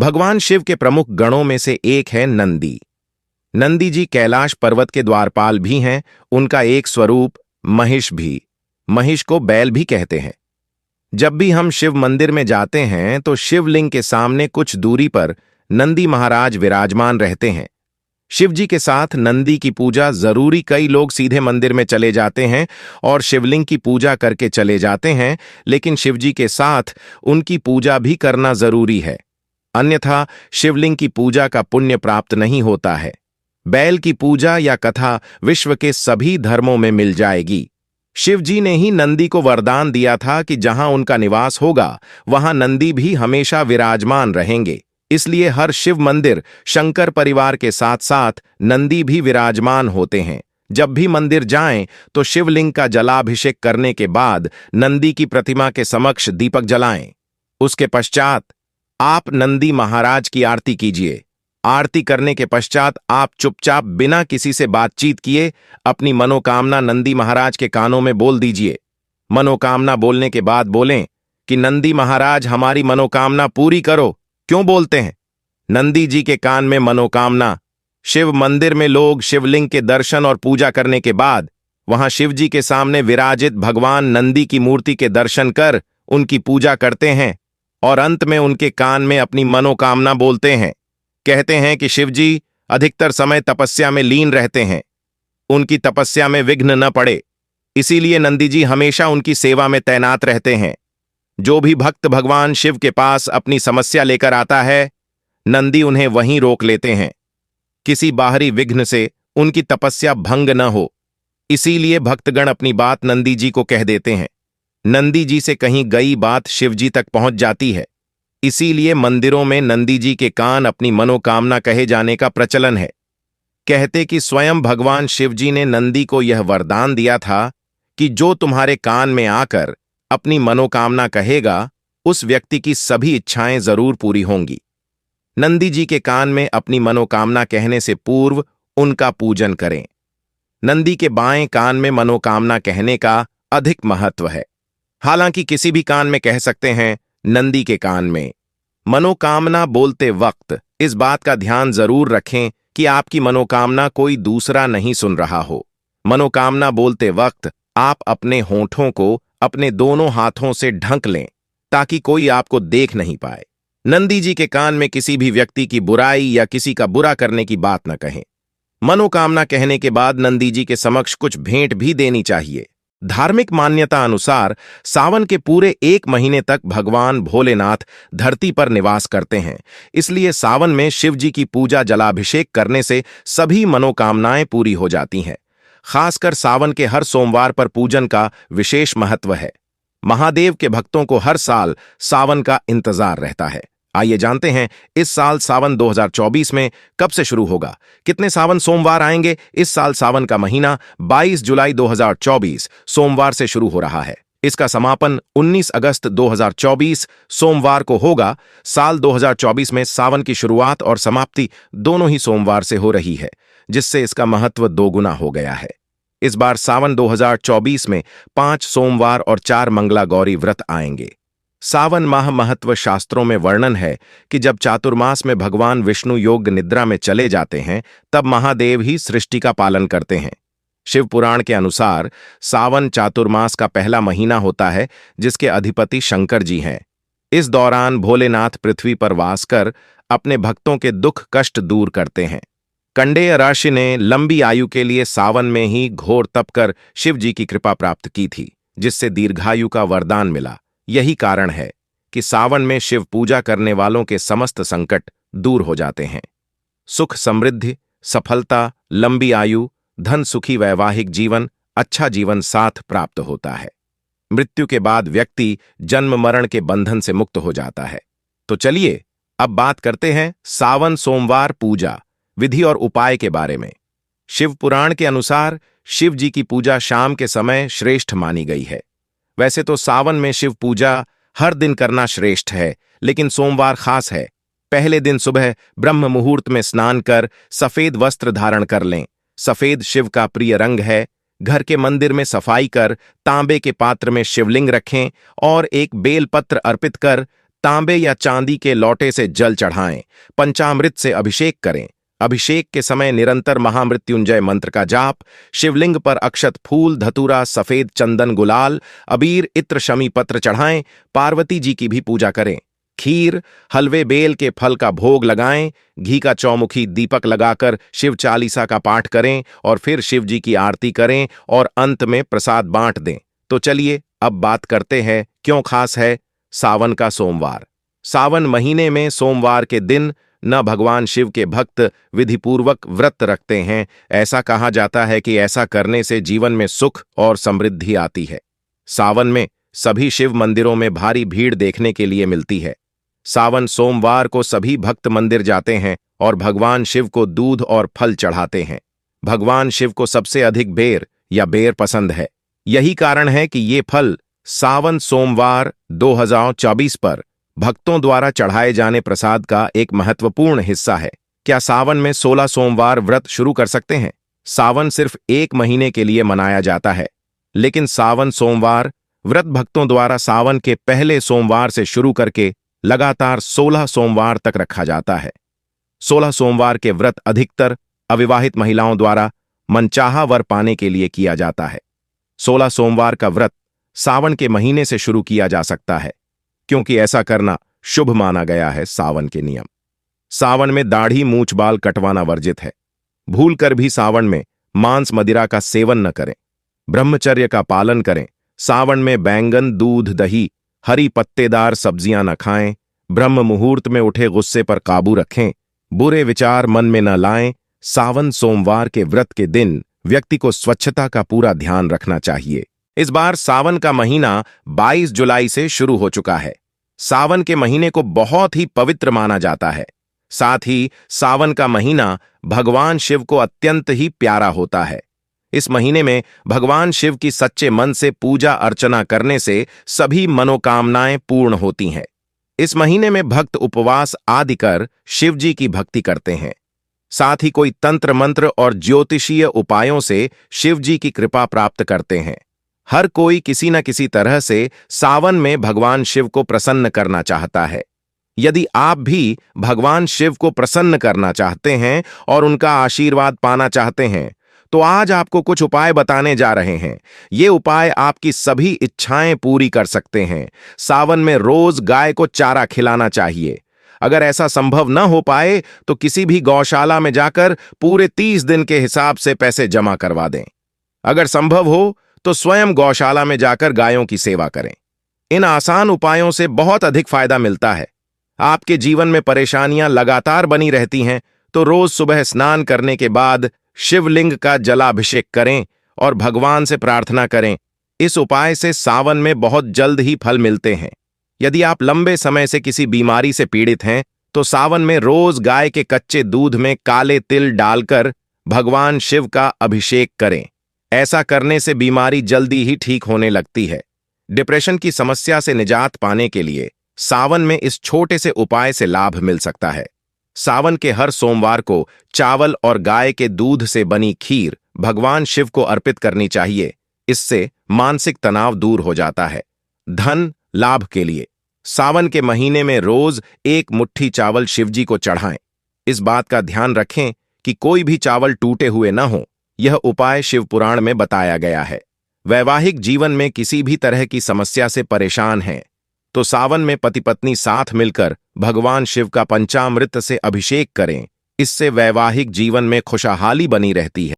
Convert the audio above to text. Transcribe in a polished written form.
भगवान शिव के प्रमुख गणों में से एक है नंदी। नंदी जी कैलाश पर्वत के द्वारपाल भी हैं। उनका एक स्वरूप महिष भी। महिष को बैल भी कहते हैं। जब भी हम शिव मंदिर में जाते हैं तो शिवलिंग के सामने कुछ दूरी पर नंदी महाराज विराजमान रहते हैं। शिव जी के साथ नंदी की पूजा जरूरी। कई लोग सीधे मंदिर में चले जाते हैं और शिवलिंग की पूजा करके चले जाते हैं, लेकिन शिव जी के साथ उनकी पूजा भी करना जरूरी है, अन्यथा शिवलिंग की पूजा का पुण्य प्राप्त नहीं होता है। बैल की पूजा या कथा विश्व के सभी धर्मों में मिल जाएगी। शिव जी ने ही नंदी को वरदान दिया था कि जहां उनका निवास होगा वहां नंदी भी हमेशा विराजमान रहेंगे। इसलिए हर शिव मंदिर शंकर परिवार के साथ साथ नंदी भी विराजमान होते हैं। जब भी मंदिर जाएं तो शिवलिंग का जलाभिषेक करने के बाद नंदी की प्रतिमा के समक्ष दीपक जलाएं। उसके पश्चात आप नंदी महाराज की आरती कीजिए। आरती करने के पश्चात आप चुपचाप बिना किसी से बातचीत किए अपनी मनोकामना नंदी महाराज के कानों में बोल दीजिए। मनोकामना बोलने के बाद बोलें कि नंदी महाराज हमारी मनोकामना पूरी करो। क्यों बोलते हैं? नंदी जी के कान में मनोकामना। शिव मंदिर में लोग शिवलिंग के दर्शन और पूजा करने के बाद वहां शिव जी के सामने विराजित भगवान नंदी की मूर्ति के दर्शन कर उनकी पूजा करते हैं और अंत में उनके कान में अपनी मनोकामना बोलते हैं। कहते हैं कि शिव जी अधिकतर समय तपस्या में लीन रहते हैं, उनकी तपस्या में विघ्न न पड़े, इसीलिए नंदी जी हमेशा उनकी सेवा में तैनात रहते हैं। जो भी भक्त भगवान शिव के पास अपनी समस्या लेकर आता है, नंदी उन्हें वहीं रोक लेते हैं। किसी बाहरी विघ्न से उनकी तपस्या भंग न हो, इसीलिए भक्तगण अपनी बात नंदी जी को कह देते हैं। नंदी जी से कहीं गई बात शिव जी तक पहुंच जाती है। इसीलिए मंदिरों में नंदी जी के कान अपनी मनोकामना कहे जाने का प्रचलन है। कहते कि स्वयं भगवान शिव जी ने नंदी को यह वरदान दिया था कि जो तुम्हारे कान में आकर अपनी मनोकामना कहेगा, उस व्यक्ति की सभी इच्छाएं जरूर पूरी होंगी। नंदी जी के कान में अपनी मनोकामना कहने से पूर्व उनका पूजन करें। नंदी के बाएं कान में मनोकामना कहने का अधिक महत्व है। हालांकि किसी भी कान में कह सकते हैं, नंदी के कान में मनोकामना बोलते वक्त इस बात का ध्यान जरूर रखें कि आपकी मनोकामना कोई दूसरा नहीं सुन रहा हो। मनोकामना बोलते वक्त आप अपने होंठों को अपने दोनों हाथों से ढक लें ताकि कोई आपको देख नहीं पाए। नंदी जी के कान में किसी भी व्यक्ति की बुराई या किसी का बुरा करने की बात न कहें। मनोकामना कहने के बाद नंदी जी के समक्ष कुछ भेंट भी देनी चाहिए। धार्मिक मान्यता अनुसार सावन के पूरे 1 महीने तक भगवान भोलेनाथ धरती पर निवास करते हैं। इसलिए सावन में शिव जी की पूजा जलाभिषेक करने से सभी मनोकामनाएं पूरी हो जाती हैं। खासकर सावन के हर सोमवार पर पूजन का विशेष महत्व है। महादेव के भक्तों को हर साल सावन का इंतजार रहता है। आइए जानते हैं इस साल सावन 2024 में कब से शुरू होगा, कितने सावन सोमवार आएंगे। इस साल सावन का महीना 22 जुलाई 2024 सोमवार से शुरू हो रहा है। इसका समापन 19 अगस्त 2024 सोमवार को होगा। साल 2024 में सावन की शुरुआत और समाप्ति दोनों ही सोमवार से हो रही है, जिससे इसका महत्व दोगुना हो गया है। इस बार सावन 2024 में 5 सोमवार और 4 मंगला गौरी व्रत आएंगे। सावन माह महत्व शास्त्रों में वर्णन है कि जब चातुर्मास में भगवान विष्णु योग निद्रा में चले जाते हैं, तब महादेव ही सृष्टि का पालन करते हैं। शिव पुराण के अनुसार सावन चातुर्मास का पहला महीना होता है, जिसके अधिपति शंकर जी हैं। इस दौरान भोलेनाथ पृथ्वी पर वास कर अपने भक्तों के दुख कष्ट दूर करते हैं। कंडेय ऋषि ने लंबी आयु के लिए सावन में ही घोर तप कर शिव जी की कृपा प्राप्त की थी, जिससे दीर्घायु का वरदान मिला। यही कारण है कि सावन में शिव पूजा करने वालों के समस्त संकट दूर हो जाते हैं। सुख समृद्धि, सफलता, लंबी आयु, धन, सुखी वैवाहिक जीवन, अच्छा जीवन साथ प्राप्त होता है। मृत्यु के बाद व्यक्ति जन्म मरण के बंधन से मुक्त हो जाता है। तो चलिए अब बात करते हैं सावन सोमवार पूजा विधि और उपाय के बारे में। शिव पुराण के अनुसार शिव जी की पूजा शाम के समय श्रेष्ठ मानी गई है। वैसे तो सावन में शिव पूजा हर दिन करना श्रेष्ठ है, लेकिन सोमवार खास है। पहले दिन सुबह ब्रह्म मुहूर्त में स्नान कर सफेद वस्त्र धारण कर लें। सफेद शिव का प्रिय रंग है। घर के मंदिर में सफाई कर तांबे के पात्र में शिवलिंग रखें और एक बेलपत्र अर्पित कर तांबे या चांदी के लोटे से जल चढ़ाएं, पंचामृत से अभिषेक करें। अभिषेक के समय निरंतर महामृत्युंजय मंत्र का जाप, शिवलिंग पर अक्षत फूल, धतूरा, सफेद चंदन, गुलाल, अबीर, इत्र, शमी पत्र चढ़ाएं। पार्वती जी की भी पूजा करें। खीर, हलवे, बेल के फल का भोग लगाएं। घी का चौमुखी दीपक लगाकर शिव चालीसा का पाठ करें और फिर शिव जी की आरती करें और अंत में प्रसाद बांट दें। तो चलिए अब बात करते हैं क्यों खास है सावन का सोमवार। सावन महीने में सोमवार के दिन न भगवान शिव के भक्त विधिपूर्वक व्रत रखते हैं। ऐसा कहा जाता है कि ऐसा करने से जीवन में सुख और समृद्धि आती है। सावन में सभी शिव मंदिरों में भारी भीड़ देखने के लिए मिलती है। सावन सोमवार को सभी भक्त मंदिर जाते हैं और भगवान शिव को दूध और फल चढ़ाते हैं। भगवान शिव को सबसे अधिक बेर या बेर पसंद है। यही कारण है कि ये फल सावन सोमवार 2024 पर भक्तों द्वारा चढ़ाए जाने प्रसाद का एक महत्वपूर्ण हिस्सा है। क्या सावन में 16 सोमवार व्रत शुरू कर सकते हैं? सावन सिर्फ एक महीने के लिए मनाया जाता है, लेकिन सावन सोमवार व्रत भक्तों द्वारा सावन के पहले सोमवार से शुरू करके लगातार 16 सोमवार तक रखा जाता है। 16 सोमवार के व्रत अधिकतर अविवाहित महिलाओं द्वारा मनचाहा वर पाने के लिए किया जाता है। 16 सोमवार का व्रत सावन के महीने से शुरू किया जा सकता है, क्योंकि ऐसा करना शुभ माना गया है। सावन के नियम: सावन में दाढ़ी मूछ बाल कटवाना वर्जित है। भूलकर भी सावन में मांस मदिरा का सेवन न करें। ब्रह्मचर्य का पालन करें। सावन में बैंगन, दूध, दही, हरी पत्तेदार सब्जियां न खाएं। ब्रह्म मुहूर्त में उठे गुस्से पर काबू रखें। बुरे विचार मन में न लाएं। सावन सोमवार के व्रत के दिन व्यक्ति को स्वच्छता का पूरा ध्यान रखना चाहिए। इस बार सावन का महीना 22 जुलाई से शुरू हो चुका है। सावन के महीने को बहुत ही पवित्र माना जाता है। साथ ही सावन का महीना भगवान शिव को अत्यंत ही प्यारा होता है। इस महीने में भगवान शिव की सच्चे मन से पूजा अर्चना करने से सभी मनोकामनाएं पूर्ण होती हैं। इस महीने में भक्त उपवास आदि कर शिव जी की भक्ति करते हैं। साथ ही कोई तंत्र मंत्र और ज्योतिषीय उपायों से शिव जी की कृपा प्राप्त करते हैं। हर कोई किसी न किसी तरह से सावन में भगवान शिव को प्रसन्न करना चाहता है। यदि आप भी भगवान शिव को प्रसन्न करना चाहते हैं और उनका आशीर्वाद पाना चाहते हैं, तो आज आपको कुछ उपाय बताने जा रहे हैं। ये उपाय आपकी सभी इच्छाएं पूरी कर सकते हैं। सावन में रोज गाय को चारा खिलाना चाहिए। अगर ऐसा संभव न हो पाए तो किसी भी गौशाला में जाकर पूरे 30 दिन के हिसाब से पैसे जमा करवा दें। अगर संभव हो तो स्वयं गौशाला में जाकर गायों की सेवा करें। इन आसान उपायों से बहुत अधिक फायदा मिलता है। आपके जीवन में परेशानियां लगातार बनी रहती हैं, तो रोज सुबह स्नान करने के बाद शिवलिंग का जलाभिषेक करें और भगवान से प्रार्थना करें। इस उपाय से सावन में बहुत जल्द ही फल मिलते हैं। यदि आप लंबे समय से किसी बीमारी से पीड़ित हैं, तो सावन में रोज गाय के कच्चे दूध में काले तिल डालकर भगवान शिव का अभिषेक करें। ऐसा करने से बीमारी जल्दी ही ठीक होने लगती है। डिप्रेशन की समस्या से निजात पाने के लिए सावन में इस छोटे से उपाय से लाभ मिल सकता है। सावन के हर सोमवार को चावल और गाय के दूध से बनी खीर भगवान शिव को अर्पित करनी चाहिए। इससे मानसिक तनाव दूर हो जाता है। धन लाभ के लिए सावन के महीने में रोज एक मुट्ठी चावल शिवजी को चढ़ाएं। इस बात का ध्यान रखें कि कोई भी चावल टूटे हुए न हो। यह उपाय शिव पुराण में बताया गया है। वैवाहिक जीवन में किसी भी तरह की समस्या से परेशान हैं, तो सावन में पति पत्नी साथ मिलकर भगवान शिव का पंचामृत से अभिषेक करें। इससे वैवाहिक जीवन में खुशहाली बनी रहती है।